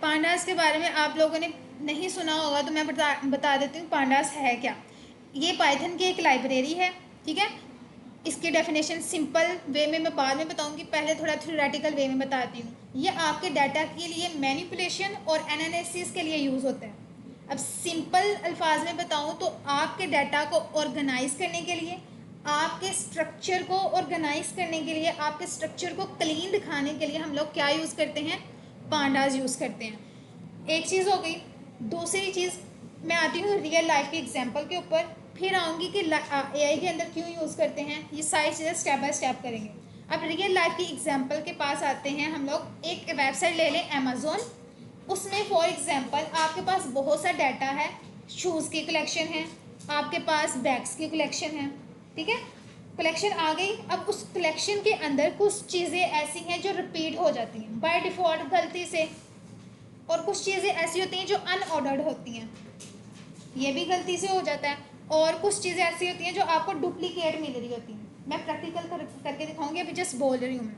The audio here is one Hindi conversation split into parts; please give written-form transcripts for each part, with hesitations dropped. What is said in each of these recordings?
पांडास के बारे में आप लोगों ने नहीं सुना होगा तो मैं बता देती हूँ पांडास है क्या। ये पाइथन की एक लाइब्रेरी है, ठीक है। इसकी डेफिनेशन सिंपल वे में मैं बाद में बताऊंगी, पहले थोड़ा थ्योरेटिकल वे में बताती हूँ। ये आपके डाटा के लिए मैनिपुलेशन और एनालिसिस के लिए यूज़ होता है। अब सिंपल अल्फाज में बताऊँ तो आपके डाटा को ऑर्गेनाइज करने के लिए, आपके स्ट्रक्चर को ऑर्गेनाइज करने के लिए, आपके स्ट्रक्चर को क्लीन दिखाने के लिए हम लोग क्या यूज़ करते हैं, पांडास यूज़ करते हैं। एक चीज़ हो गई। दूसरी चीज़ मैं आती हूँ रियल लाइफ के एग्जांपल के ऊपर, फिर आऊँगी कि एआई के अंदर क्यों यूज़ करते हैं। ये सारी चीज़ें स्टेप बाय स्टेप करेंगे। अब रियल लाइफ की एग्जांपल के पास आते हैं हम लोग। एक वेबसाइट ले लें अमेज़ोन, उसमें फॉर एग्जांपल आपके पास बहुत सा डाटा है, शूज़ की कलेक्शन है, आपके पास बैग्स की कलेक्शन है, ठीक है। कलेक्शन आ गई। अब उस कलेक्शन के अंदर कुछ चीज़ें ऐसी हैं जो रिपीट हो जाती हैं बाय डिफ़ॉल्ट गलती से, और कुछ चीज़ें ऐसी होती हैं जो अनऑर्डर्ड होती हैं, ये भी गलती से हो जाता है। और कुछ चीज़ें ऐसी होती हैं जो आपको डुप्लीकेट मिल रही होती हैं। मैं प्रैक्टिकल करके दिखाऊंगी, अभी जस्ट बोल रही हूँ मैं।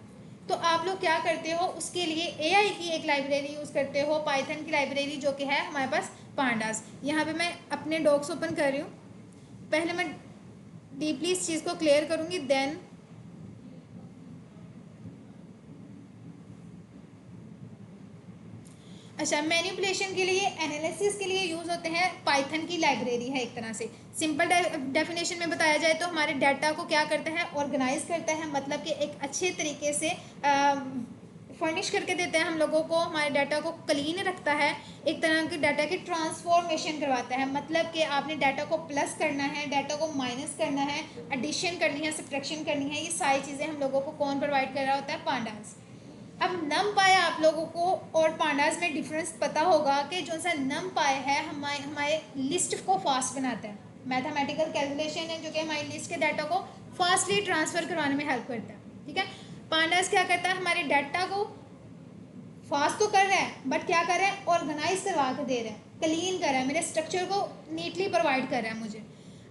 तो आप लोग क्या करते हो, उसके लिए एआई की एक लाइब्रेरी यूज़ करते हो, पाइथन की लाइब्रेरी, जो कि है हमारे पास पांडास। यहाँ पे मैं अपने डॉक्स ओपन कर रही हूँ। पहले मैं डीपली इस चीज़ को क्लियर करूँगी, देन अच्छा, मैनिपुलेशन के लिए, एनालिसिस के लिए यूज़ होते हैं। पाइथन की लाइब्रेरी है एक तरह से। सिंपल डेफिनेशन में बताया जाए तो हमारे डाटा को क्या करता है, ऑर्गेनाइज करता है, मतलब कि एक अच्छे तरीके से फर्निश करके देता है हम लोगों को, हमारे डाटा को क्लीन रखता है, एक तरह के डाटा की ट्रांसफॉर्मेशन करवाता है। मतलब कि आपने डाटा को प्लस करना है, डाटा को माइनस करना है, एडिशन करनी है, सब्ट्रैक्शन करनी है, ये सारी चीज़ें हम लोगों को कौन प्रोवाइड कर रहा होता है, पांडास। अब नम पाए आप लोगों को और पांडास में डिफरेंस पता होगा कि जो सा नम पाए है हमारे हमारे लिस्ट को फास्ट बनाता है। मैथमेटिकल कैलकुलेशन है जो कि हमारी लिस्ट के डाटा को फास्टली ट्रांसफ़र करवाने में हेल्प करता है, ठीक है। पांडास क्या करता है, हमारे डाटा को फास्ट तो कर रहा है बट क्या कर रहा है, ऑर्गेनाइज करवा के दे रहा है, क्लीन कर रहा है, मेरे स्ट्रक्चर को नीटली प्रोवाइड कर रहा है मुझे।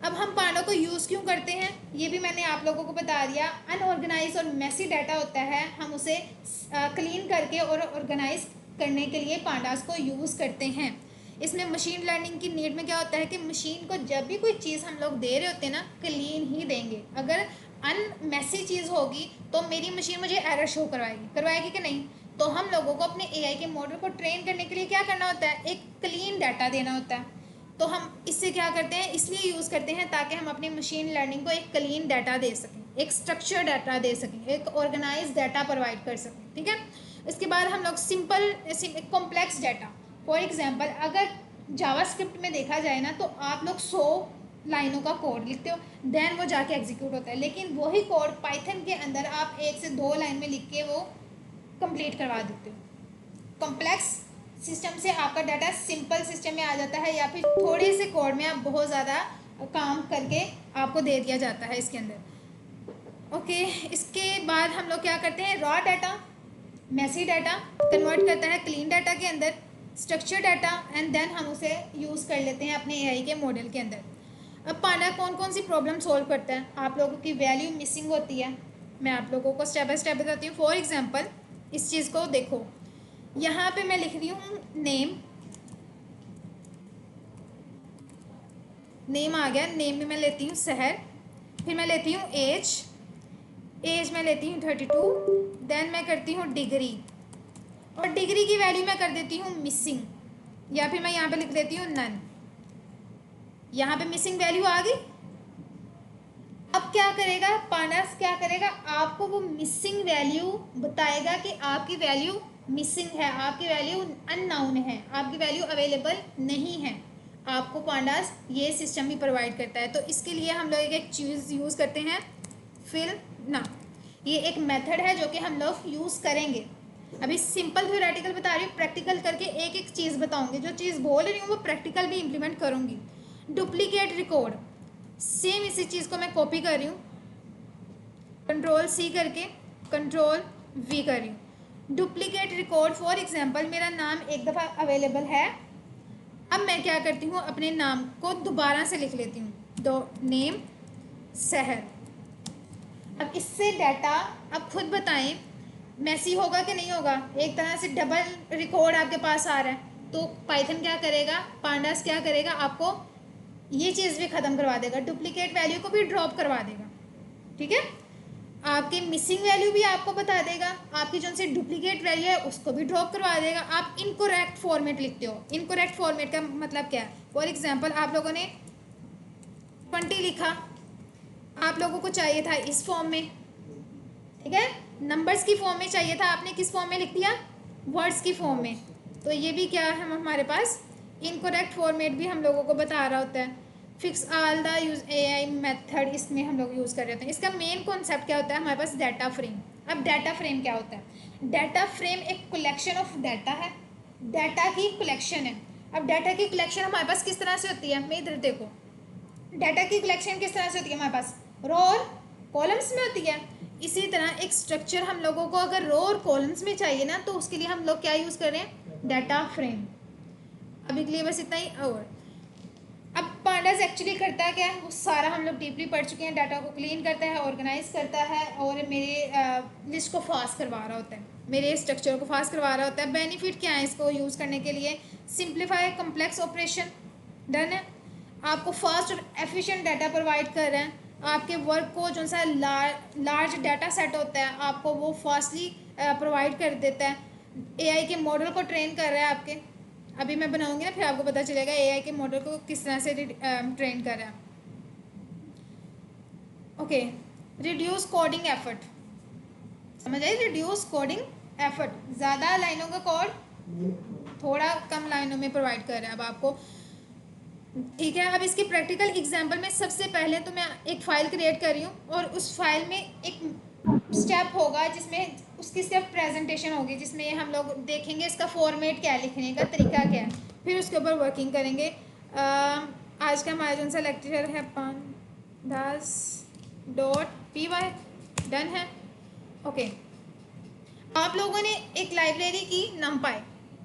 अब हम पांडा को यूज़ क्यों करते हैं, ये भी मैंने आप लोगों को बता दिया। अनऑर्गेनाइज और मैसी डाटा होता है, हम उसे क्लीन करके और ऑर्गेनाइज करने के लिए पांडास को यूज़ करते हैं। इसमें मशीन लर्निंग की नीड में क्या होता है कि मशीन को जब भी कोई चीज़ हम लोग दे रहे होते हैं ना, क्लीन ही देंगे। अगर अनमेसी चीज़ होगी तो मेरी मशीन मुझे एरर शो करवाएगी कि नहीं। तो हम लोगों को अपने एआई के मॉडल को ट्रेन करने के लिए क्या करना होता है, एक क्लीन डाटा देना होता है। तो हम इससे क्या करते हैं, इसलिए यूज़ करते हैं ताकि हम अपनी मशीन लर्निंग को एक क्लीन डाटा दे सकें, एक स्ट्रक्चर डाटा दे सकें, एक ऑर्गेनाइज डाटा प्रोवाइड कर सकें, ठीक है। इसके बाद हम लोग simple complex data, for example अगर जावास्क्रिप्ट में देखा जाए ना, तो आप लोग 100 लाइनों का कोड लिखते हो, देन वो जाके एग्जीक्यूट होता है। लेकिन वही कोड पाइथन के अंदर आप 1 से 2 लाइन में लिख के वो कंप्लीट करवा देते हो। कॉम्प्लेक्स सिस्टम से आपका डाटा सिंपल सिस्टम में आ जाता है, या फिर थोड़े से कोड में आप बहुत ज़्यादा काम करके आपको दे दिया जाता है इसके अंदर। ओके, इसके बाद हम लोग क्या करते हैं, raw data, messy data convert करता है क्लीन डाटा के अंदर, स्ट्रक्चर डाटा, एंड देन हम उसे यूज़ कर लेते हैं अपने एआई के मॉडल के अंदर। अब पांडा कौन कौन सी प्रॉब्लम सॉल्व करता है, आप लोगों की वैल्यू मिसिंग होती है, मैं आप लोगों को स्टेप बाय स्टेप बताती हूँ। फॉर एग्जांपल इस चीज़ को देखो, यहाँ पे मैं लिख रही हूँ नेम आ गया, नेम में मैं लेती हूँ शहर, फिर मैं लेती हूँ एज में लेती हूँ 32, देन मैं करती हूँ डिग्री, और डिग्री की वैल्यू मैं कर देती हूँ मिसिंग, या फिर मैं यहाँ पे लिख देती हूँ नन। यहाँ पे मिसिंग वैल्यू आ गई। अब क्या करेगा पांडास, क्या करेगा, आपको वो मिसिंग वैल्यू बताएगा कि आपकी वैल्यू मिसिंग है, आपकी वैल्यू अननाउन है, आपकी वैल्यू अवेलेबल नहीं है। आपको पांडास ये सिस्टम भी प्रोवाइड करता है। तो इसके लिए हम लोग एक चीज़ यूज़ करते हैं, फिल ना, ये एक मेथड है जो कि हम लोग यूज़ करेंगे। अभी सिंपल थ्योरेटिकल बता रही हूँ, प्रैक्टिकल करके एक एक चीज़ बताऊंगी, जो चीज़ बोल रही हूँ वो प्रैक्टिकल भी इम्प्लीमेंट करूँगी। डुप्लीकेट रिकॉर्ड, सेम इसी चीज़ को मैं कॉपी कर रही हूँ, Ctrl+C करके Ctrl+V कर रही हूँ। डुप्लीकेट रिकॉर्ड, फॉर एग्जांपल मेरा नाम एक दफ़ा अवेलेबल है, अब मैं क्या करती हूँ, अपने नाम को दोबारा से लिख लेती हूँ, दो नेम शहर। अब इससे डाटा, अब खुद बताएं मैसी होगा कि नहीं होगा, एक तरह से डबल रिकॉर्ड आपके पास आ रहा है। तो पाइथन क्या करेगा, पांडास क्या करेगा, आपको ये चीज़ भी ख़त्म करवा देगा, डुप्लीकेट वैल्यू को भी ड्रॉप करवा देगा। ठीक है, आपके मिसिंग वैल्यू भी आपको बता देगा, आपकी जो सी डुप्लीकेट वैल्यू है उसको भी ड्रॉप करवा देगा। आप इनकोरेक्ट फॉर्मेट लिखते हो, इनकोरेक्ट फॉर्मेट का मतलब क्या है, फॉर एग्जांपल आप लोगों ने 20 लिखा, आप लोगों को चाहिए था इस फॉर्म में, ठीक है, नंबर्स की फॉर्म में चाहिए था, आपने किस फॉर्म में लिख दिया, वर्ड्स की फॉर्म में। तो ये भी क्या है हमारे पास, इनकोरेक्ट फॉर्मेट भी हम लोगों को बता रहा होता है। Fix all the use AI method इसमें हम लोग यूज़ कर रहे होते हैं। इसका मेन कॉन्सेप्ट क्या होता है हमारे पास, डाटा फ्रेम। अब डाटा फ्रेम क्या होता है, डाटा फ्रेम एक कलेक्शन ऑफ डाटा है, डाटा की कलेक्शन है। अब डाटा की कलेक्शन हमारे पास किस तरह से होती है, मैं इधर देखो, डाटा की कलेक्शन किस तरह से होती है हमारे पास, रो और कॉलम्स में होती है। इसी तरह एक स्ट्रक्चर हम लोगों को अगर रो और कॉलम्स में चाहिए ना, तो उसके लिए हम लोग क्या यूज़ कर रहे हैं, डाटा फ्रेम। अभी के लिए बस इतना ही। और अब पांडास एक्चुअली करता है क्या है, वो सारा हम लोग डीपली पढ़ चुके हैं, डाटा को क्लीन करता है, ऑर्गेनाइज करता है, और मेरे लिस्ट को फास्ट करवा रहा होता है, मेरे स्ट्रक्चर को फास्ट करवा रहा होता है। बेनिफिट क्या है इसको यूज़ करने के लिए, सिंप्लीफाई कम्प्लेक्स ऑपरेशन, डन है, आपको फास्ट और एफिशिएंट डाटा प्रोवाइड कर रहे हैं, आपके वर्क को जो सा लार्ज डाटा सेट होता है आपको वो फास्टली प्रोवाइड कर देता है। AI के मॉडल को ट्रेन कर रहा है आपके, अभी मैं बनाऊंगी ना फिर आपको पता चलेगा AI के मॉडल को किस तरह से ट्रेन कर रहा है। ओके, रिड्यूस कोडिंग एफर्ट, समझ आई, रिड्यूस कोडिंग एफर्ट, ज़्यादा लाइनों का कोड थोड़ा कम लाइनों में प्रोवाइड कर रहा है अब आपको। ठीक है, अब इसके प्रैक्टिकल एग्जांपल में सबसे पहले तो मैं एक फ़ाइल क्रिएट कर रही हूँ, और उस फाइल में एक स्टेप होगा जिसमें उसकी सिर्फ प्रेजेंटेशन होगी, जिसमें हम लोग देखेंगे इसका फॉर्मेट क्या है, लिखने का तरीका क्या है, फिर उसके ऊपर वर्किंग करेंगे। आज का हमारा जो सा लेक्चर है pandas.py, डन है। ओके, आप लोगों ने एक लाइब्रेरी की numpy,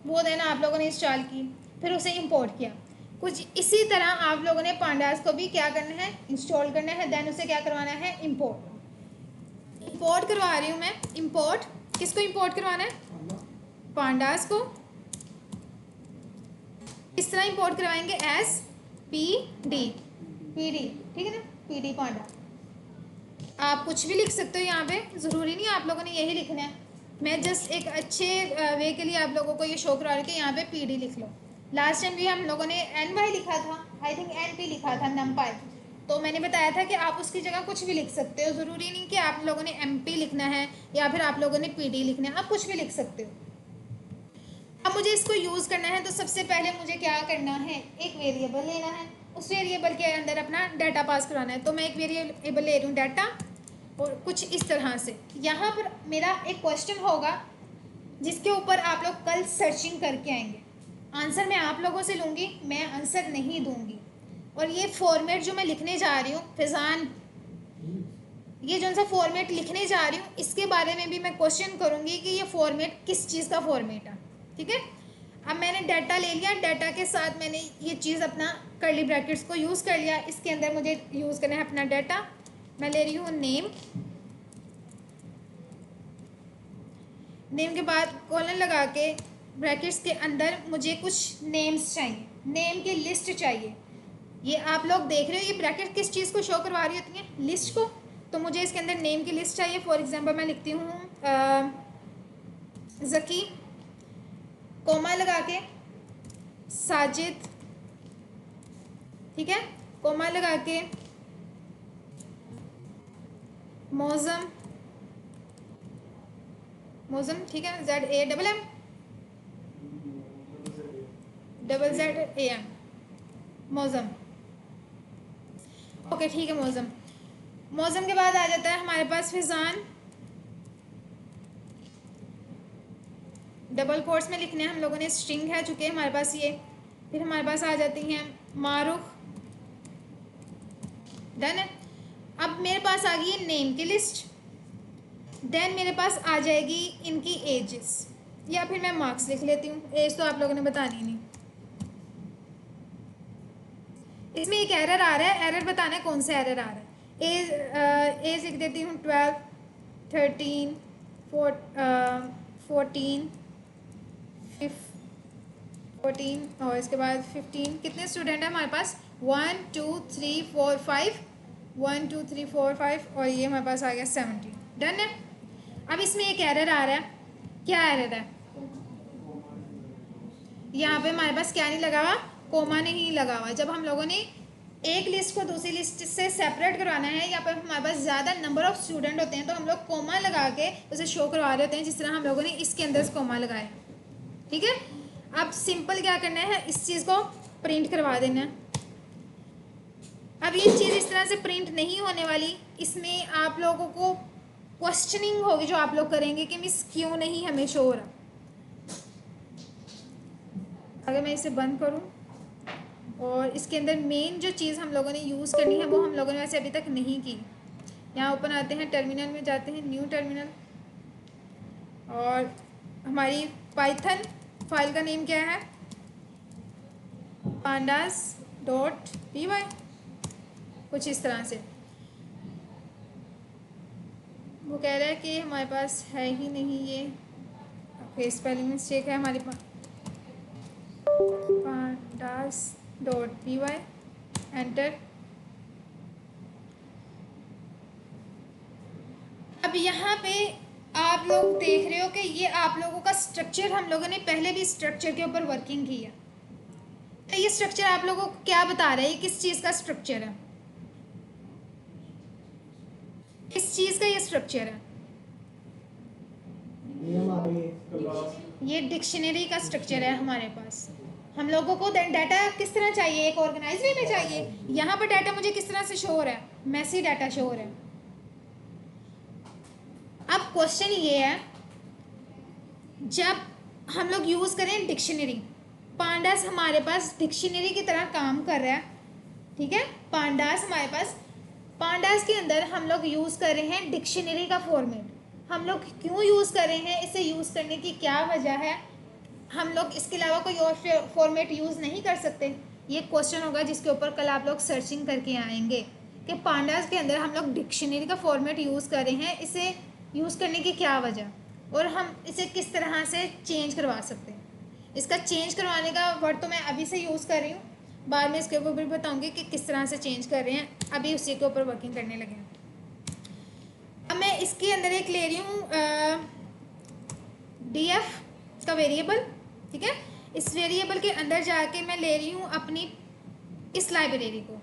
वो देना आप लोगों ने इंस्टॉल की, फिर उसे इंपोर्ट किया। कुछ इसी तरह आप लोगों ने पांडास को भी क्या करना है, इंस्टॉल करना है, देन उसे क्या करवाना है, इंपोर्ट करवा रही हूँ मैं। इंपोर्ट किसको इंपोर्ट करवाना है, पांडास को। इस तरह इंपोर्ट करवाएंगे एस पी डी, ठीक है ना, PD पांडा। आप कुछ भी लिख सकते हो यहाँ पे, ज़रूरी नहीं आप लोगों ने यही लिखना है, मैं जस्ट एक अच्छे वे के लिए आप लोगों को ये शो करवा रही हूँ कि यहाँ पे PD लिख लो। लास्ट टाइम भी हम लोगों ने NY लिखा था, आई थिंक NP लिखा था, नम्पाई, तो मैंने बताया था कि आप उसकी जगह कुछ भी लिख सकते हो, ज़रूरी नहीं कि आप लोगों ने MP लिखना है या फिर आप लोगों ने PD लिखना है, आप कुछ भी लिख सकते हो। अब मुझे इसको यूज़ करना है तो सबसे पहले मुझे क्या करना है, एक वेरिएबल लेना है, उस वेरिएबल के अंदर अपना डाटा पास कराना है। तो मैं एक वेरिएबल ले रही हूँ डाटा, और कुछ इस तरह से यहाँ पर मेरा एक क्वेश्चन होगा जिसके ऊपर आप लोग कल सर्चिंग करके आएंगे। आंसर मैं आप लोगों से लूँगी, मैं आंसर नहीं दूँगी। और ये फॉर्मेट जो मैं लिखने जा रही हूँ फिजान, ये जो सा फॉर्मेट लिखने जा रही हूँ इसके बारे में भी मैं क्वेश्चन करूँगी कि ये फॉर्मेट किस चीज़ का फॉर्मेट है। ठीक है, अब मैंने डाटा ले लिया, डाटा के साथ मैंने ये चीज़ अपना कर्ली ब्रैकेट्स को यूज़ कर लिया, इसके अंदर मुझे यूज़ करना है अपना डाटा। मैं ले रही हूँ नेम के बाद कॉलन लगा के ब्रैकेट्स के अंदर मुझे कुछ नेम्स चाहिए, नेम की लिस्ट चाहिए। ये आप लोग देख रहे हो ये ब्रैकेट किस चीज़ को शो करवा रही होती है, लिस्ट को। तो मुझे इसके अंदर नेम की लिस्ट चाहिए। फॉर एग्जांपल मैं लिखती हूँ ज़की, कोमा लगा के साजिद, ठीक है, कोमा लगा के मौज़म, ठीक है, ZAMM, मौज़म। ओके ठीक है, मौज़म के बाद आ जाता है हमारे पास फिजान, डबल कोट्स में लिखने हैं हम लोगों ने, स्ट्रिंग है चुके हमारे पास ये। फिर हमारे पास आ जाती हैं मारूख, डन है। अब मेरे पास आ गई है नेम की लिस्ट, देन मेरे पास आ जाएगी इनकी एजेस, या फिर मैं मार्क्स लिख लेती हूँ, एज तो आप लोगों ने बतानी नहीं। इसमें एक एरर आ रहा है, एरर बताना है कौन सा एरर आ रहा है। एज लिख देती हूँ 12, 13, 14 14 और इसके बाद 15। कितने स्टूडेंट हैं हमारे पास? 1 2 3 4 5, 1 2 3 4 5 और ये हमारे पास आ गया 17। डन है। अब इसमें एक एरर आ रहा है। क्या एरर है? यहाँ पे हमारे पास क्या नहीं लगा हुआ? कोमा नहीं लगा हुआ। जब हम लोगों ने एक लिस्ट को दूसरी लिस्ट से सेपरेट करवाना है, या पर हमारे पास ज़्यादा नंबर ऑफ स्टूडेंट होते हैं, तो हम लोग कोमा लगा के उसे शो करवा रहे होते हैं, जिस तरह हम लोगों ने इसके अंदर कोमा लगाया। ठीक है। अब सिंपल क्या करना है, इस चीज़ को प्रिंट करवा देना है। अब ये चीज़ इस तरह से प्रिंट नहीं होने वाली। इसमें आप लोगों को क्वेश्चनिंग होगी जो आप लोग करेंगे कि मिस क्यों नहीं हमें शो हो रहा। अगर मैं इसे बंद करूं और इसके अंदर मेन जो चीज़ हम लोगों ने यूज़ करनी है वो हम लोगों ने वैसे अभी तक नहीं की। यहाँ ओपन आते हैं, टर्मिनल में जाते हैं, न्यू टर्मिनल, और हमारी पाइथन फाइल का नेम क्या है? pandas.py, कुछ इस तरह से। वो कह रहा है कि हमारे पास है ही नहीं ये। ओके, स्पेलिंग मिस्टेक है हमारे पास। pandas.py, enter. अब यहाँ पे आप लोग देख रहे हो कि ये आप लोगों का स्ट्रक्चर, हम लोगों ने पहले भी स्ट्रक्चर के ऊपर वर्किंग की है। तो ये स्ट्रक्चर आप लोगों को क्या बता रहा है? ये किस चीज़ का स्ट्रक्चर है? किस चीज़ का ये स्ट्रक्चर है? ये डिक्शनरी का स्ट्रक्चर है हमारे पास। हम लोगों को डाटा किस तरह चाहिए? एक ऑर्गेनाइज वे में चाहिए। यहाँ पर डाटा मुझे किस तरह से शो हो रहा है? मैसी डाटा शो हो रहा है। अब क्वेश्चन ये है, जब हम लोग यूज़ करें डिक्शनरी, पांडास हमारे पास डिक्शनरी की तरह काम कर रहा है। ठीक है, पांडास हमारे पास, पांडास के अंदर हम लोग यूज़ कर रहे हैं डिक्शनरी का फॉर्मेट। हम लोग क्यों यूज़ कर रहे हैं? इसे यूज़ करने की क्या वजह है? हम लोग इसके अलावा कोई और फॉर्मेट यूज़ नहीं कर सकते? ये क्वेश्चन होगा जिसके ऊपर कल आप लोग सर्चिंग करके आएंगे कि पांडास के अंदर हम लोग डिक्शनरी का फॉर्मेट यूज़ कर रहे हैं, इसे यूज़ करने की क्या वजह, और हम इसे किस तरह से चेंज करवा सकते हैं। इसका चेंज करवाने का वर्ड तो मैं अभी से यूज़ कर रही हूँ, बाद में इसके ऊपर भी बताऊँगी कि किस तरह से चेंज कर रहे हैं। अभी उसी के ऊपर वर्किंग करने लगे हैं। अब मैं इसके अंदर एक ले रही हूँ df का वेरिएबल। ठीक है, इस वेरिएबल के अंदर जाके मैं ले रही हूँ अपनी इस लाइब्रेरी को।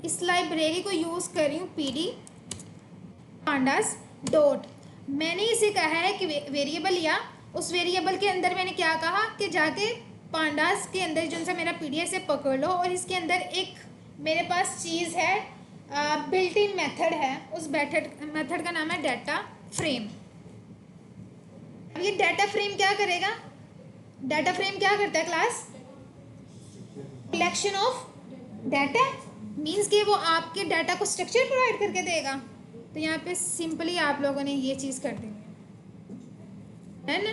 इस लाइब्रेरी को यूज़ कर रही हूँ pd pandas डॉट। मैंने इसे कहा है कि वेरिएबल लिया, उस वेरिएबल के अंदर मैंने क्या कहा कि जाके पांडास के अंदर जो सा मेरा पीडीएफ से पकड़ लो, और इसके अंदर एक मेरे पास चीज़ है, बिल्ट इन मेथड है। उस मेथड का नाम है डाटा फ्रेम। अब ये डाटा फ्रेम क्या करेगा? डाटा फ्रेम क्या करता है class? Collection of data, means कि वो आपके डाटा को स्ट्रक्चर प्रोवाइड करके देगा। तो यहाँ पे सिंपली आप लोगों ने ये चीज़ कर देनी है ना,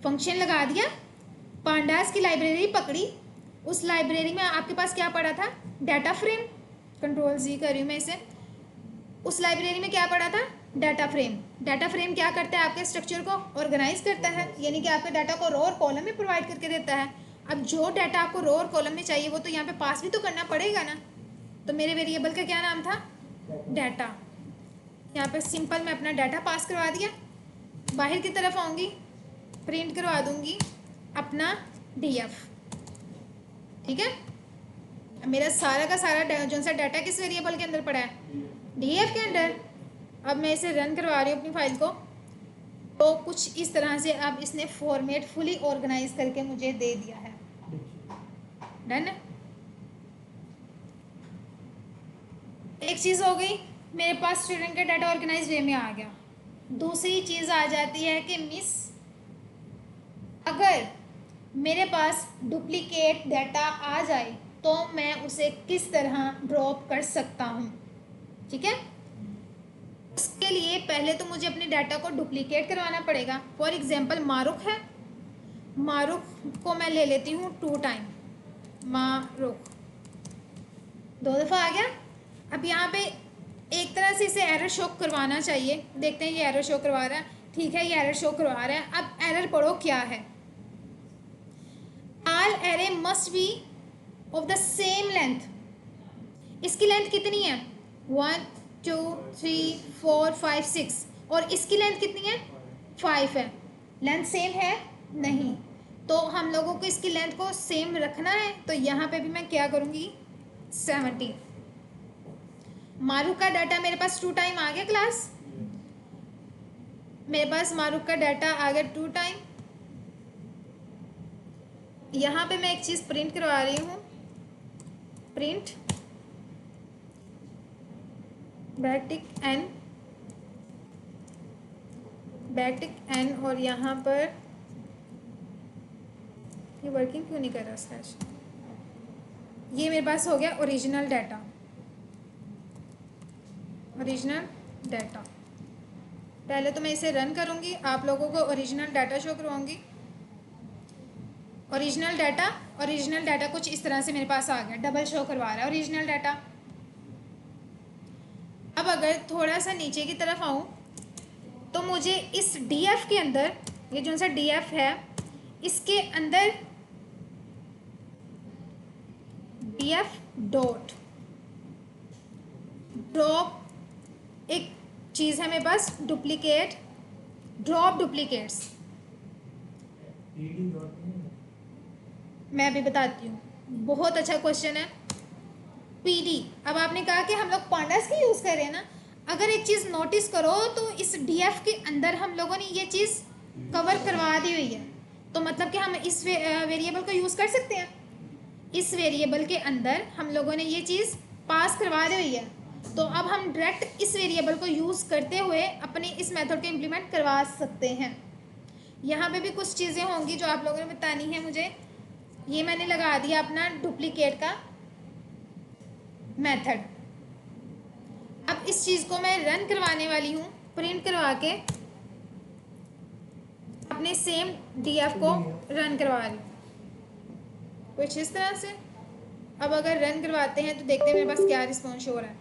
फंक्शन लगा दिया, पांडास की लाइब्रेरी पकड़ी, उस लाइब्रेरी में आपके पास क्या पड़ा था? Data frame. कंट्रोल जी कर रही हूँ मैं इसे। उस लाइब्रेरी में क्या पड़ा था? Data frame. डाटा फ्रेम क्या करता है? आपके स्ट्रक्चर को ऑर्गेनाइज करता है, यानी कि आपके डाटा को रो और कॉलम में प्रोवाइड करके देता है। अब जो डाटा आपको रो और कॉलम में चाहिए वो तो यहाँ पे पास भी तो करना पड़ेगा ना। तो मेरे वेरिएबल का क्या नाम था? डाटा। यहाँ पे सिंपल मैं अपना डाटा पास करवा दिया, बाहर की तरफ आऊँगी, प्रिंट करवा दूँगी अपना df। ठीक है, मेरा सारा का सारा जो सा डाटा किस वेरिएबल के अंदर पड़ा है? df के अंदर। अब मैं इसे रन करवा रही हूँ अपनी फाइल को, तो कुछ इस तरह से अब इसने फॉर्मेट फुली ऑर्गेनाइज करके मुझे दे दिया है। डन। एक चीज़ हो गई, मेरे पास स्टूडेंट का डाटा ऑर्गेनाइज वे में आ गया। दूसरी चीज़ आ जाती है कि मिस, अगर मेरे पास डुप्लीकेट डाटा आ जाए तो मैं उसे किस तरह ड्रॉप कर सकता हूँ। ठीक है, इसके लिए पहले तो मुझे अपने डाटा को डुप्लीकेट करवाना पड़ेगा। फॉर एग्जांपल मारुख है, मारुख को मैं ले लेती हूँ 2 टाइम, मारुख 2 दफ़ा आ गया। अब यहाँ पे एक तरह से इसे एरर शो करवाना चाहिए। देखते हैं ये एरर शो करवा रहा है, ठीक है ये एरर शो करवा रहा है। अब एरर पढ़ो क्या है। All array must be of the same length. इसकी लेंथ कितनी है 1 2 3 4 5 6 और इसकी लेंथ कितनी है 5 है। लेंथ सेम है नहीं, तो हम लोगों को इसकी लेंथ को सेम रखना है। तो यहाँ पे भी मैं क्या करूँगी 70। मारूफ का डाटा मेरे पास 2 टाइम आ गया क्लास, मेरे पास मारूफ का डाटा आ गया 2 टाइम। यहाँ पे मैं एक चीज़ प्रिंट करवा रही हूँ, प्रिंट बैकटिक एन और यहाँ पर ये वर्किंग क्यों नहीं कर रहा स्लैश। ये मेरे पास हो गया ओरिजिनल डाटा। पहले तो मैं इसे रन करूँगी, आप लोगों को ओरिजिनल डाटा शो करवाऊँगी। ओरिजिनल डाटा कुछ इस तरह से मेरे पास आ गया, डबल शो करवा रहा है ओरिजिनल डाटा। अब अगर थोड़ा सा नीचे की तरफ आऊँ तो मुझे इस डीएफ के अंदर, ये जो सा डीएफ है इसके अंदर डीएफ डॉट ड्रॉप एक चीज़ है मेरे पास, डुप्लीकेट ड्रॉप डुप्लीकेट्स। मैं अभी बताती हूँ, बहुत अच्छा क्वेश्चन है पीडी। अब आपने कहा कि हम लोग पांडास की यूज़ कर रहे हैं ना, अगर एक चीज़ नोटिस करो तो इस डीएफ के अंदर हम लोगों ने ये चीज़ कवर करवा दी हुई है, तो मतलब कि हम इस वेरिएबल को यूज़ कर सकते हैं। इस वेरिएबल के अंदर हम लोगों ने ये चीज़ पास करवा दी हुई है, तो अब हम डायरेक्ट इस वेरिएबल को यूज़ करते हुए अपने इस मेथड को इम्प्लीमेंट करवा सकते हैं। यहाँ पे भी कुछ चीज़ें होंगी जो आप लोगों ने बतानी है मुझे। ये मैंने लगा दिया अपना डुप्लीकेट का मेथड। अब इस चीज़ को मैं रन करवाने वाली हूँ, प्रिंट करवा के अपने सेम डीएफ को रन करवा रही हूँ कुछ इस तरह से। अब अगर रन करवाते हैं तो देखते हैं मेरे पास क्या रिस्पॉन्स हो रहा है।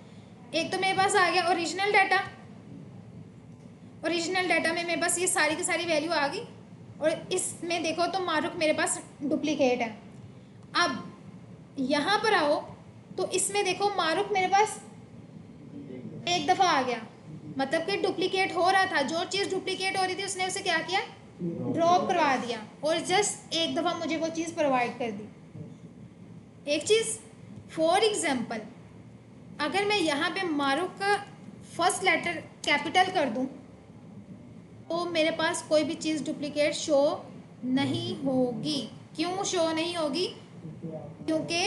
एक तो मेरे पास आ गया ओरिजिनल डाटा में मेरे पास ये सारी की सारी वैल्यू आ गई, और इसमें देखो तो मारूफ मेरे पास डुप्लीकेट है। अब यहाँ पर आओ तो इसमें देखो मारूफ मेरे पास एक दफ़ा आ गया, मतलब कि डुप्लीकेट हो रहा था, जो चीज़ डुप्लीकेट हो रही थी उसने उसे क्या किया ड्रॉप करवा दिया, और जस्ट एक दफ़ा मुझे वो चीज़ प्रोवाइड कर दी। एक चीज़ फॉर एग्जांपल, अगर मैं यहाँ पे मारूफ का फर्स्ट लेटर कैपिटल कर दूँ तो मेरे पास कोई भी चीज़ डुप्लीकेट शो नहीं होगी। क्यों शो नहीं होगी? क्योंकि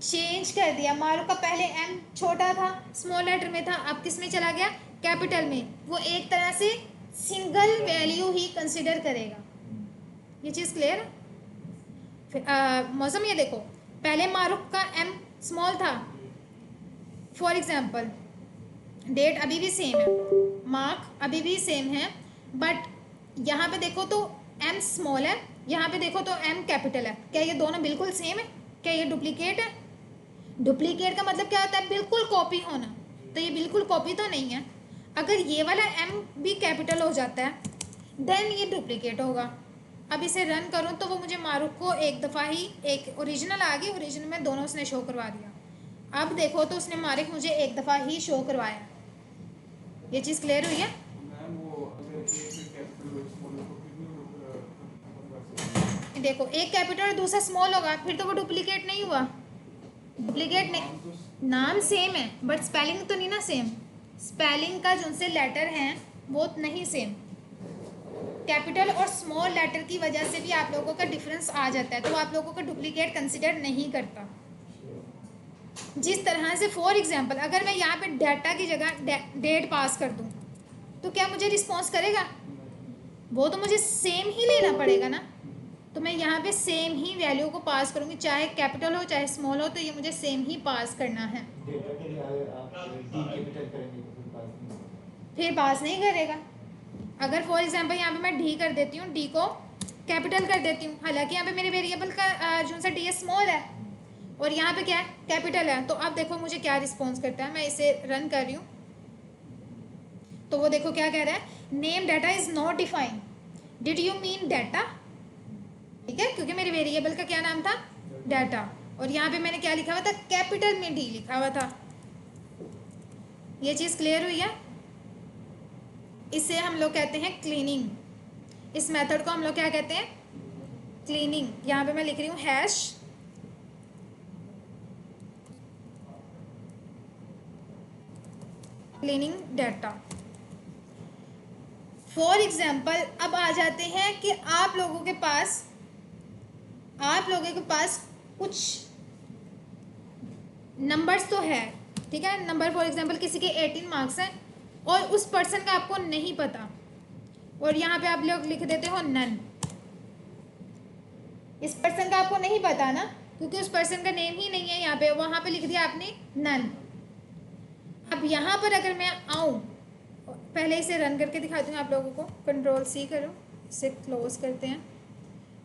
चेंज कर दिया। मारूफ का पहले एम छोटा था, स्मॉल लेटर में था, अब किस में चला गया कैपिटल में। वो एक तरह से सिंगल वैल्यू ही कंसिडर करेगा। ये चीज़ क्लियर है? मौसम ये देखो, पहले मारूफ का एम स्मॉल था, फॉर एग्जांपल डेट अभी भी सेम है, मार्क अभी भी सेम है, बट यहाँ पे देखो तो एम स्मॉल है, यहाँ पे देखो तो एम कैपिटल है। क्या ये दोनों बिल्कुल सेम है? क्या ये डुप्लीकेट है? डुप्लीकेट का मतलब क्या होता है? बिल्कुल कॉपी होना। तो ये बिल्कुल कॉपी तो नहीं है। अगर ये वाला एम भी कैपिटल हो जाता है देन ये डुप्लीकेट होगा। अब इसे रन करूँ तो वो मुझे मारूफ को एक दफ़ा ही एक ओरिजिनल आ गई, ओरिजिनल में दोनों उसने शो करवा दिया। अब देखो तो उसने मारूफ मुझे एक दफ़ा ही शो करवाया। ये चीज़ क्लियर हुई है? देखो एक कैपिटल और दूसरा स्मॉल होगा, फिर तो वो डुप्लीकेट नहीं हुआ। डुप्लीकेट नहीं, नाम सेम है बट स्पेलिंग तो नहीं ना सेम। स्पेलिंग का जो से लेटर हैं वो नहीं सेम। कैपिटल और स्मॉल लेटर की वजह से भी आप लोगों का डिफरेंस आ जाता है, तो आप लोगों का डुप्लीकेट कंसिडर नहीं करता। जिस तरह से फॉर एग्जांपल अगर मैं यहाँ पे डाटा की जगह डेट पास कर दूँ तो क्या मुझे रिस्पॉन्स करेगा? वो तो मुझे सेम ही लेना पड़ेगा ना। तो मैं यहाँ पे सेम ही वैल्यू को पास करूँगी, चाहे कैपिटल हो चाहे स्मॉल हो, तो ये मुझे सेम ही पास करना है। फिर पास नहीं करेगा। अगर फॉर एग्जांपल यहाँ पे मैं डी कर देती हूँ, डी को कैपिटल कर देती हूँ, हालांकि यहाँ पे मेरे वेरिएबल का जो सा डी है स्मॉल है और यहाँ पे क्या है कैपिटल है, तो अब देखो मुझे क्या रिस्पॉन्स करता है। मैं इसे रन कर रही हूँ, तो वो देखो क्या कह रहा है, name data is not defined, did you mean data, ठीक है, क्योंकि मेरे वेरिएबल का क्या नाम था, डाटा, और यहाँ पे मैंने क्या लिखा हुआ था, कैपिटल में डी लिखा हुआ था। ये चीज़ क्लियर हुई है। इसे हम लोग कहते हैं क्लीनिंग, इस मेथड को हम लोग क्या कहते हैं, क्लीनिंग। यहाँ पे मैं लिख रही हूँ hash cleaning data. For example अब आ जाते हैं कि आप लोगों के पास कुछ नंबर्स तो है, ठीक है, नंबर फॉर एग्जांपल किसी के 18 मार्क्स हैं और उस पर्सन का आपको नहीं पता, और यहाँ पे आप लोग लिख देते हो नन। इस पर्सन का आपको नहीं पता ना, क्योंकि उस पर्सन का नेम ही नहीं है यहाँ पे, वहाँ पे लिख दिया आपने नन। अब यहाँ पर अगर मैं आऊँ, पहले इसे रन करके दिखाती हूँ आप लोगों को, Ctrl+C करो, इसे क्लोज करते हैं,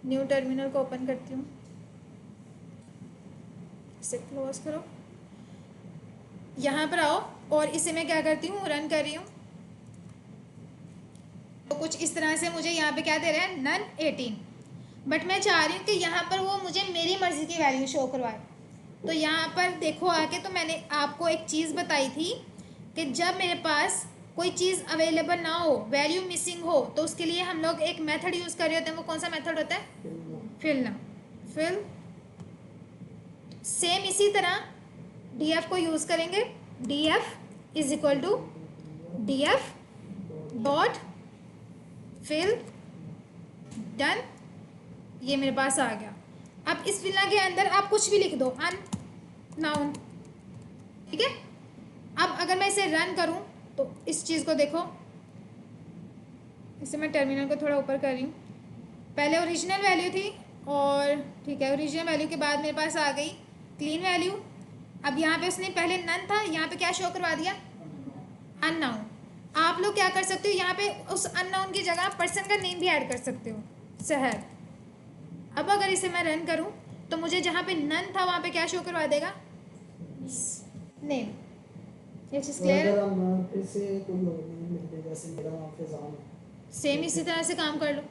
न्यू टर्मिनल को ओपन करती हूँ, इसे क्लोज करो, यहाँ पर आओ और इसे मैं क्या करती हूँ, रन कर रही हूँ। तो कुछ इस तरह से मुझे यहाँ पे क्या दे रहा है, नन 18, बट मैं चाह रही हूँ कि यहाँ पर वो मुझे मेरी मर्जी की वैल्यू शो करवाए। तो यहाँ पर देखो आके, तो मैंने आपको एक चीज़ बताई थी कि जब मेरे पास कोई चीज़ अवेलेबल ना हो, वैल्यू मिसिंग हो, तो उसके लिए हम लोग एक मेथड यूज़ कर रहे होते हैं। वो कौन सा मेथड होता है, फिल। सेम इसी तरह df को यूज़ करेंगे, df is equal to df dot fill done, ये मेरे पास आ गया। अब इस फिलना के अंदर आप कुछ भी लिख दो, अननाउन, ठीक है। अब अगर मैं इसे रन करूं तो इस चीज़ को देखो, इसे मैं टर्मिनल को थोड़ा ऊपर कर रही हूँ, पहले ओरिजिनल वैल्यू थी, और ठीक है, ओरिजिनल वैल्यू के बाद मेरे पास आ गई क्लीन वैल्यू। अब यहाँ पे उसने पहले नन था, यहाँ पे क्या शो करवा दिया, अननाउन। आप लोग क्या कर सकते हो, यहाँ पे उस अननाउन की जगह पर्सन का नेम भी ऐड कर सकते हो, सहर। अब अगर इसे मैं रन करूं तो मुझे जहाँ पे नन था वहाँ पे क्या शो करवा देगा, नेम। ये चीज़ क्लियर है। अगर हम फिर से कोई और नेम लिख दे, जैसे मेरा नाम फैजान है, सेम इसी तरह से काम कर लो।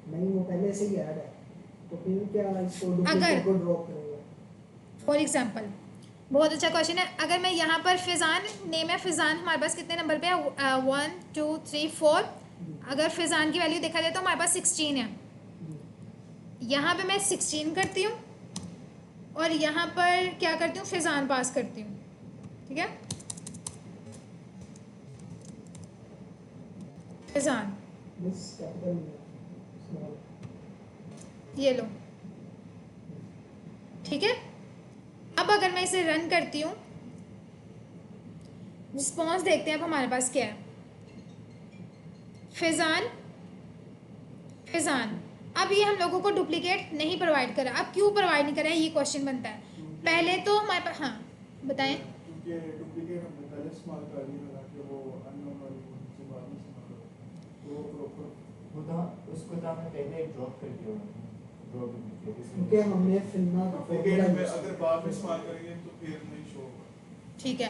नहीं वो पहले से ही ऐड है, तो फिर क्या इसको डुप्लीकेट को ड्रॉप करेगा। फॉर एग्जांपल, बहुत अच्छा क्वेश्चन है। अगर मैं यहाँ पर फैज़ान, नेम है फैज़ान, हमारे पास कितने नंबर पे है, 1 2 3 4। अगर फैज़ान की वैल्यू देखा जाए तो हमारे पास 16 है। यहाँ पे मैं 16 करती हूँ और यहाँ पर क्या करती हूँ, फैज़ान पास करती हूँ, ठीक है, फैज़ान, बस कैपिटल में स्मॉल, ये लो, ठीक है। अब अगर मैं इसे रन करती हूँ, रिस्पॉन्स देखते हैं अब हमारे पास क्या है, फैज़ान फैज़ान। अब ये हम लोगों को डुप्लीकेट नहीं प्रोवाइड करा। अब क्यों प्रोवाइड नहीं करा है, ये क्वेश्चन बनता है। पहले तो हमारे पास, हाँ बताएं, क्योंकि डुप्लीकेट हमने पहले इस्तेमाल कर लिया था कि वो अननोन वाली से बाद में इस्तेमाल हो, तो वो प्रॉपर खुदा उसको तो हमने पहले ड्रॉप कर दिया, ड्रॉप कर क्योंकि हमने फिलना का डुप्लीकेट फॉर्मूला में यूज अगर बाद में इस्तेमाल करेंगे तो फिर नहीं शो होगा। ठीक है।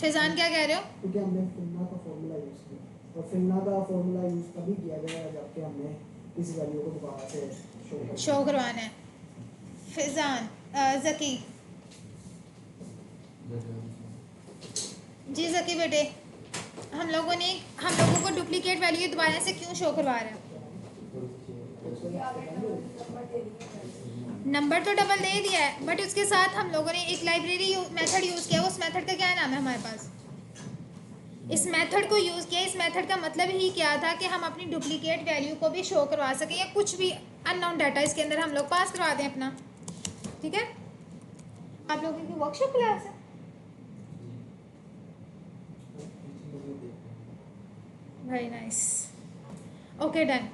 फैज़ान क्या कह रहे हो, क्योंकि हमने फिलना का फॉर्मूला यूज किया, और फिलना का फॉर्मूला यूज तभी किया जाएगा जबकि हमने इस वैल्यू को दोबारा से शो करवाना है। फैज़ान, ज़की जी, ज़की बेटे, हम लोगों को डुप्लीकेट वैल्यू दोबारा से क्यों शो करवा रहे हैं। नंबर तो डबल दे दिया है, बट उसके साथ हम लोगों ने एक लाइब्रेरी मेथड यूज़ किया। उस मेथड का क्या नाम है हमारे पास, इस मेथड को यूज़ किया। इस मेथड का मतलब ही क्या था कि हम अपनी डुप्लीकेट वैल्यू को भी शो करवा सकें, या कुछ भी अननोन डाटा इसके अंदर हम लोग पास करवा दें अपना, ठीक है। आप लोगों की वर्कशॉप क्लास है, very nice, okay done,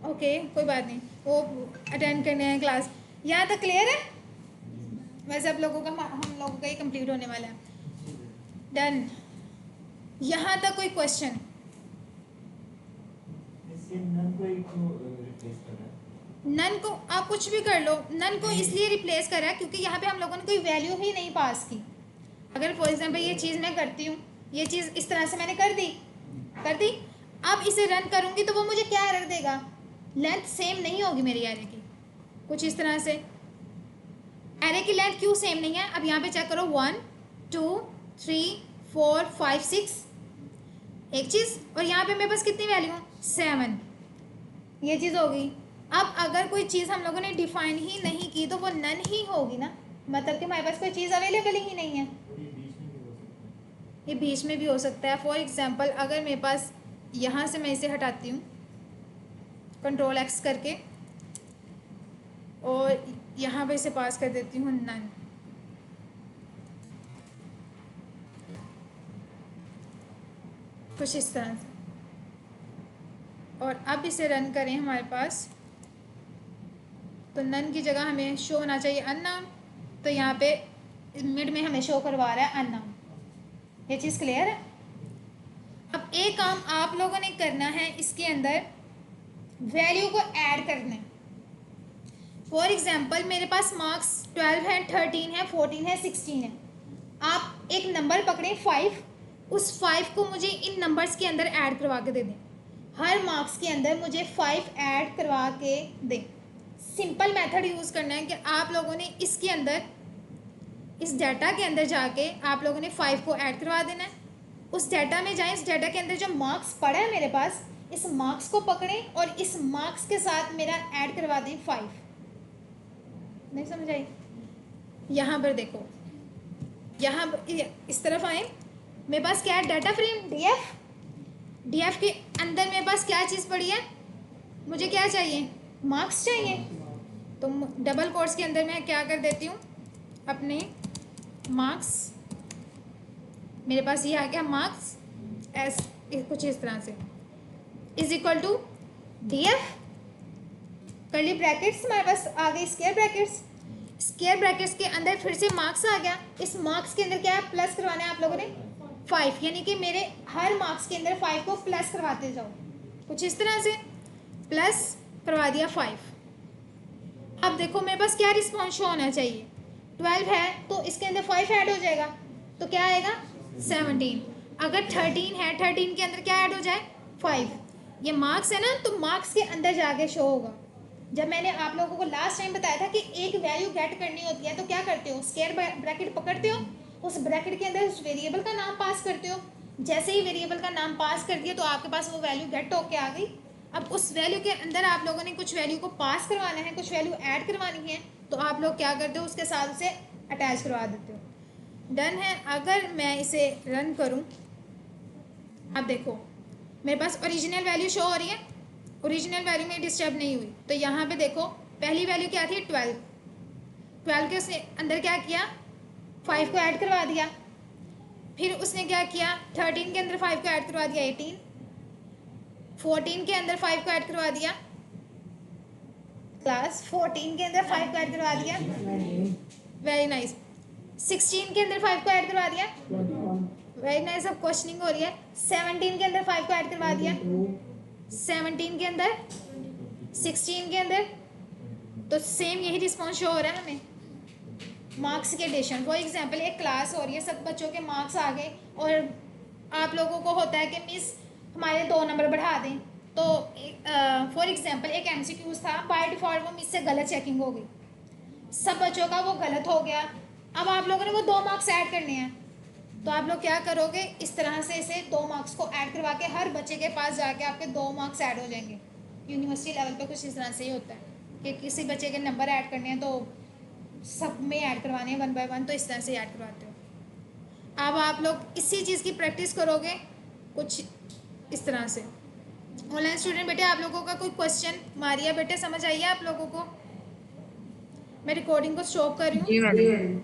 okay कोई बात नहीं, वो अटेंड करने हैं क्लास। यहाँ तक क्लियर है। वैसे आप लोगों का, हम लोगों का ही कंप्लीट होने वाला है। डन, यहाँ तक कोई क्वेश्चन, इससे नन को एक रिप्लेस कर रहा है। नन को आप कुछ भी कर लो, नन को इसलिए रिप्लेस करा क्योंकि यहाँ पे हम लोगों ने कोई वैल्यू ही नहीं पास की। अगर फॉर एग्जांपल ये चीज़ मैं करती हूँ, ये चीज़ इस तरह से मैंने कर दी, अब इसे रन करूँगी तो वो मुझे क्या एरर देगा, लेंथ सेम नहीं होगी मेरी एरे की, कुछ इस तरह से। एरे की लेंथ क्यों सेम नहीं है, अब यहाँ पे चेक करो 1 2 3 4 5 6 एक चीज़, और यहाँ पे मेरे पास कितनी वैल्यू 7, ये चीज़ होगी। अब अगर कोई चीज़ हम लोगों ने डिफाइन ही नहीं की तो वो नन ही होगी ना, मतलब कि हमारे पास कोई चीज़ अवेलेबल ही नहीं है। ये बीच में भी हो सकता है। फॉर एग्जांपल अगर मेरे पास यहाँ से मैं इसे हटाती हूँ कंट्रोल एक्स करके और यहाँ पे इसे पास कर देती हूँ नन, कुछ इस तरह से, और अब इसे रन करें हमारे पास तो नन की जगह हमें शो होना चाहिए अननाउन, तो यहाँ पे मिड में हमें शो करवा रहा है अननाउन। ये चीज़ क्लियर है। अब एक काम आप लोगों ने करना है, इसके अंदर वैल्यू को ऐड करना है। फॉर एग्जांपल मेरे पास मार्क्स 12 है, 13 है, 14 है, 16 है। आप एक नंबर पकड़ें 5, उस 5 को मुझे इन नंबर्स के अंदर ऐड करवा के दे दें। हर मार्क्स के अंदर मुझे 5 ऐड करवा के दें। सिंपल मेथड यूज़ करना है कि आप लोगों ने इसके अंदर, इस डाटा के अंदर जाके आप लोगों ने 5 को ऐड करवा देना है। उस डाटा में जाएं, इस डाटा के अंदर जो मार्क्स पड़ा है मेरे पास, इस मार्क्स को पकड़ें और इस मार्क्स के साथ मेरा ऐड करवा दें 5। नहीं समझ आई? यहाँ पर देखो, यहाँ इस तरफ आए, मेरे पास क्या है, डाटा फ्रेम डीएफ। डीएफ के अंदर मेरे पास क्या चीज़ पड़ी है, मुझे क्या चाहिए, मार्क्स चाहिए। तो डबल कोट्स के अंदर मैं क्या कर देती हूँ, अपने मार्क्स, मेरे पास ये आ गया मार्क्स एस, कुछ इस तरह से, is equal to DF, curly brackets हमारे पास आ गई, स्क्वायर ब्रैकेट्स, स्क्वायर ब्रैकेट्स के अंदर फिर से मार्क्स आ गया। इस मार्क्स के अंदर क्या है, प्लस करवाना है आप लोगों ने 5, यानी कि मेरे हर मार्क्स के अंदर 5 को प्लस करवाते जाओ, कुछ इस तरह से प्लस करवा दिया 5। अब देखो मेरे पास क्या रिस्पॉन्स शो होना चाहिए, 12 है तो इसके अंदर 5 ऐड हो जाएगा, तो क्या आएगा 17। अगर 13 है, 13 के अंदर क्या ऐड हो जाए 5, ये मार्क्स है ना, तो मार्क्स के अंदर जाके शो होगा। जब मैंने आप लोगों को लास्ट टाइम बताया था कि एक वैल्यू गेट करनी होती है तो क्या करते हो, स्क्वायर ब्रैकेट पकड़ते हो, उस ब्रैकेट के अंदर उस वेरिएबल का नाम पास करते हो। जैसे ही वेरिएबल का नाम पास कर दिया तो आपके पास वो वैल्यू गेट होके आ गई। अब उस वैल्यू के अंदर आप लोगों ने कुछ वैल्यू को पास करवाना है, कुछ वैल्यू ऐड करवानी है, तो आप लोग क्या करते हो, उसके साथ उसे अटैच करवा देते हो। डन है। अगर मैं इसे रन करूं, अब देखो मेरे पास ओरिजिनल वैल्यू शो हो रही है, ओरिजिनल वैल्यू में डिस्टर्ब नहीं हुई। तो यहाँ पे देखो पहली वैल्यू क्या थी 12, 12 के उसने अंदर क्या किया, 5 को ऐड करवा दिया। फिर उसने क्या किया, 13 के अंदर 5 को ऐड करवा दिया 18, 14 के अंदर 5 को ऐड करवा दिया, क्लास 14 के अंदर 5 को ऐड करवा दिया, वेरी नाइस। 16 के अंदर 5 को ऐड करवा दिया, 21, वेरी नाइस। अब क्वेश्चनिंग हो रही है। 17 के अंदर 5 को ऐड करवा दिया, 17 के अंदर, 16 के अंदर, तो सेम यही रिस्पॉन्स शो हो रहा है हमें। मार्क्स के एडिशन, फॉर एग्जांपल एक क्लास हो रही है, सब बच्चों के मार्क्स आ गए और आप लोगों को होता है कि मिस हमारे 2 नंबर बढ़ा दें। तो फॉर एग्जांपल एक एमसीक्यूज था, बाय डिफ़ॉल्ट वो मिस से गलत चेकिंग हो गई, सब बच्चों का वो गलत हो गया। अब आप लोगों ने वो 2 मार्क्स ऐड करने हैं, तो आप लोग क्या करोगे, इस तरह से इसे 2 मार्क्स को ऐड करवा के हर बच्चे के पास जाके आपके 2 मार्क्स ऐड हो जाएंगे। यूनिवर्सिटी लेवल पे कुछ इस तरह से ही होता है कि किसी बच्चे के नंबर ऐड करने हैं तो सब में ऐड करवाने हैं 1 बाय 1, तो इस तरह से ऐड करवाते हो। अब आप लोग इसी चीज़ की प्रैक्टिस करोगे कुछ इस तरह से। ऑनलाइन स्टूडेंट बेटे, आप लोगों का कोई क्वेश्चन, मारिया बेटे समझ आइए आप लोगों को? मैं रिकॉर्डिंग को स्टॉप कर रही हूँ। जी मैडम।